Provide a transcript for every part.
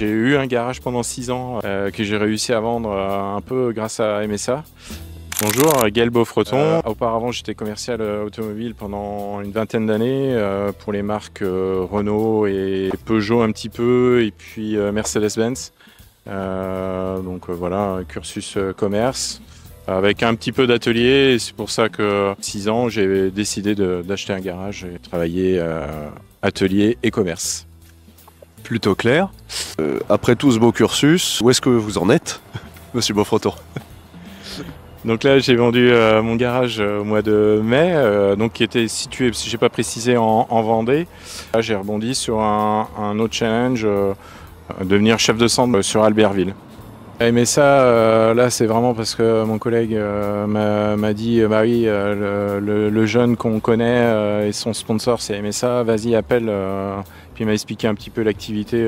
J'ai eu un garage pendant 6 ans que j'ai réussi à vendre un peu grâce à MSA. Bonjour, Gaël Beaufreton. Auparavant, j'étais commercial automobile pendant une vingtaine d'années pour les marques Renault et Peugeot un petit peu, et puis Mercedes-Benz. Voilà, un cursus commerce avec un petit peu d'atelier. C'est pour ça que 6 ans, j'ai décidé d'acheter un garage et travailler atelier et commerce. Plutôt clair. Après tout ce beau cursus, où est-ce que vous en êtes, monsieur Beaufreton? Donc là, j'ai vendu mon garage au mois de mai, qui était situé, si j'ai pas précisé, en Vendée. Là, j'ai rebondi sur un autre challenge, devenir chef de centre sur Albertville. Mais ça, là, c'est vraiment parce que mon collègue m'a dit, bah oui, le jeune qu'on connaît et son sponsor, c'est MSA, vas-y, appelle. Puis il m'a expliqué un petit peu l'activité.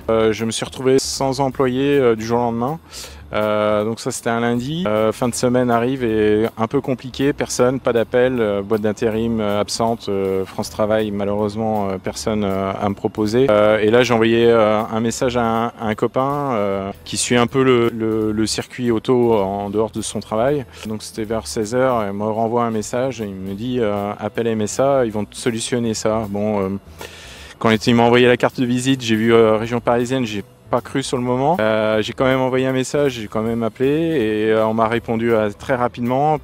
Je me suis retrouvé sans employé du jour au lendemain. Donc ça, c'était un lundi. Fin de semaine arrive et un peu compliqué, personne, pas d'appel, boîte d'intérim absente, France Travail, malheureusement personne à me proposer. Et là, j'ai envoyé un message à un copain qui suit un peu le circuit auto en dehors de son travail. Donc c'était vers 16h, il me renvoie un message et il me dit appelle MSA, ils vont te solutionner ça. Bon, quand il m'a envoyé la carte de visite, j'ai vu région parisienne, j'ai pas cru sur le moment. J'ai quand même envoyé un message, j'ai quand même appelé et on m'a répondu très rapidement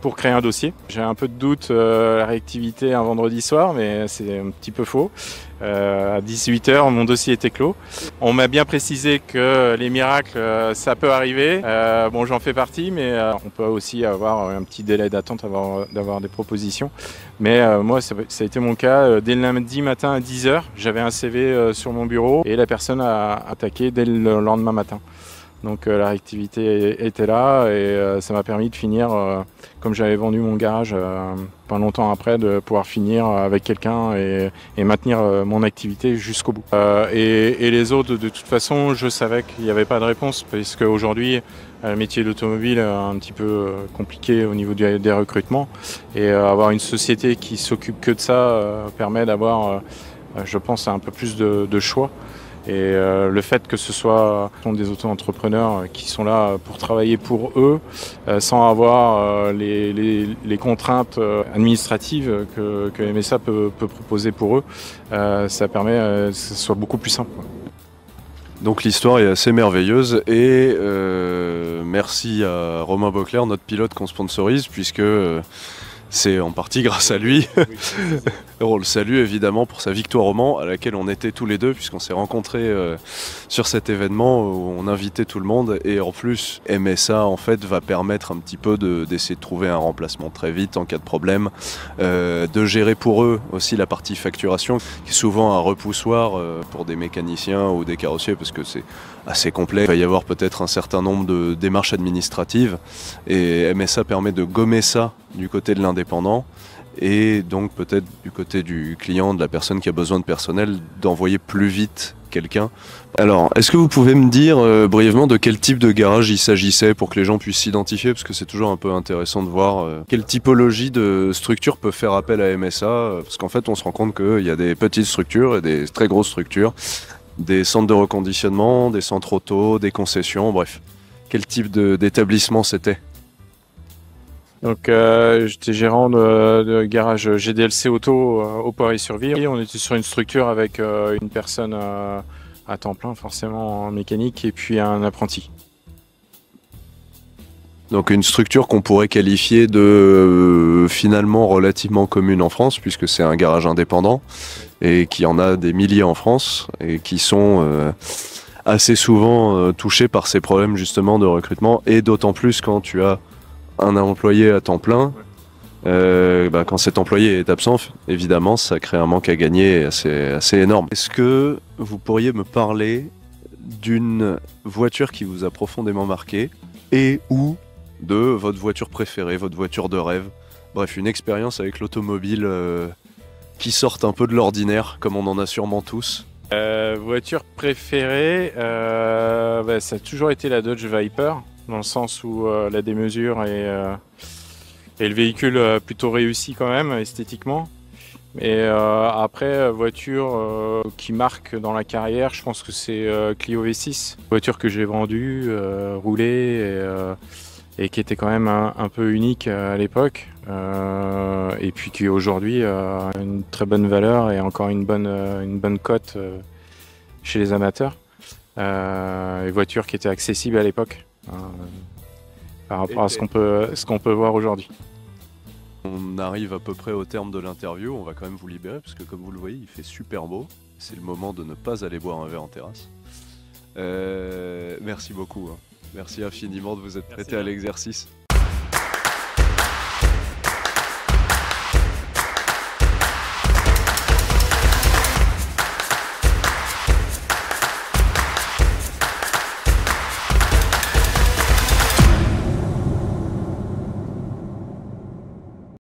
pour créer un dossier. J'ai un peu de doute la réactivité un vendredi soir, mais c'est un petit peu faux. À 18h, mon dossier était clos. On m'a bien précisé que les miracles, ça peut arriver. Bon, j'en fais partie, mais on peut aussi avoir un petit délai d'attente d'avoir des propositions. Mais moi, ça a été mon cas. Dès le lundi matin à 10h, j'avais un CV sur mon bureau et la personne a attaqué dès le lendemain matin. Donc la réactivité était là et ça m'a permis de finir, comme j'avais vendu mon garage pas longtemps après, de pouvoir finir avec quelqu'un et maintenir mon activité jusqu'au bout. Et les autres, de toute façon, je savais qu'il n'y avait pas de réponse, parce qu'aujourd'hui, le métier d'automobile est un petit peu compliqué au niveau des recrutements. Et avoir une société qui s'occupe que de ça permet d'avoir, je pense, un peu plus de choix. Et le fait que ce soit des auto-entrepreneurs qui sont là pour travailler pour eux, sans avoir les contraintes administratives que MSA peut proposer pour eux, ça permet que ce soit beaucoup plus simple. Donc l'histoire est assez merveilleuse et merci à Romain Beauclerc, notre pilote qu'on sponsorise, puisque c'est en partie grâce à lui. On le salue évidemment pour sa victoire au Mans, à laquelle on était tous les deux, puisqu'on s'est rencontrés sur cet événement où on invitait tout le monde. Et en plus, MSA en fait va permettre un petit peu d'essayer de trouver un remplacement très vite en cas de problème, de gérer pour eux aussi la partie facturation, qui est souvent un repoussoir pour des mécaniciens ou des carrossiers, parce que c'est assez complet. Il va y avoir peut-être un certain nombre de démarches administratives et MSA permet de gommer ça du côté de l'indépendant et donc peut-être du côté du client, de la personne qui a besoin de personnel, d'envoyer plus vite quelqu'un. Alors, est-ce que vous pouvez me dire brièvement de quel type de garage il s'agissait pour que les gens puissent s'identifier, parce que c'est toujours un peu intéressant de voir quelle typologie de structure peut faire appel à MSA, parce qu'en fait on se rend compte qu'il y a des petites structures et des très grosses structures, des centres de reconditionnement, des centres auto, des concessions, bref. Quel type d'établissement c'était? Donc j'étais gérant de garage GDLC Auto au Poiré-sur-Vire. On était sur une structure avec une personne à temps plein, forcément en mécanique, et puis un apprenti. Donc une structure qu'on pourrait qualifier de finalement relativement commune en France, puisque c'est un garage indépendant et qui en a des milliers en France et qui sont assez souvent touchés par ces problèmes justement de recrutement, et d'autant plus quand tu as un employé à temps plein. Quand cet employé est absent, évidemment, ça crée un manque à gagner assez énorme. Est-ce que vous pourriez me parler d'une voiture qui vous a profondément marqué et ou de votre voiture préférée, votre voiture de rêve? Bref, une expérience avec l'automobile qui sorte un peu de l'ordinaire, comme on en a sûrement tous. Voiture préférée, ça a toujours été la Dodge Viper, dans le sens où la démesure et le véhicule plutôt réussi quand même, esthétiquement. Et après, voiture qui marque dans la carrière, je pense que c'est Clio V6. Voiture que j'ai vendue, roulée et qui était quand même un peu unique à l'époque. Et puis qui aujourd'hui a une très bonne valeur et encore une bonne cote chez les amateurs. Une voiture qui était accessible à l'époque par rapport à ce qu'on peut voir aujourd'hui. On arrive à peu près au terme de l'interview, on va quand même vous libérer parce que comme vous le voyez, il fait super beau. C'est le moment de ne pas aller boire un verre en terrasse. Merci beaucoup. Merci infiniment de vous être prêté à l'exercice.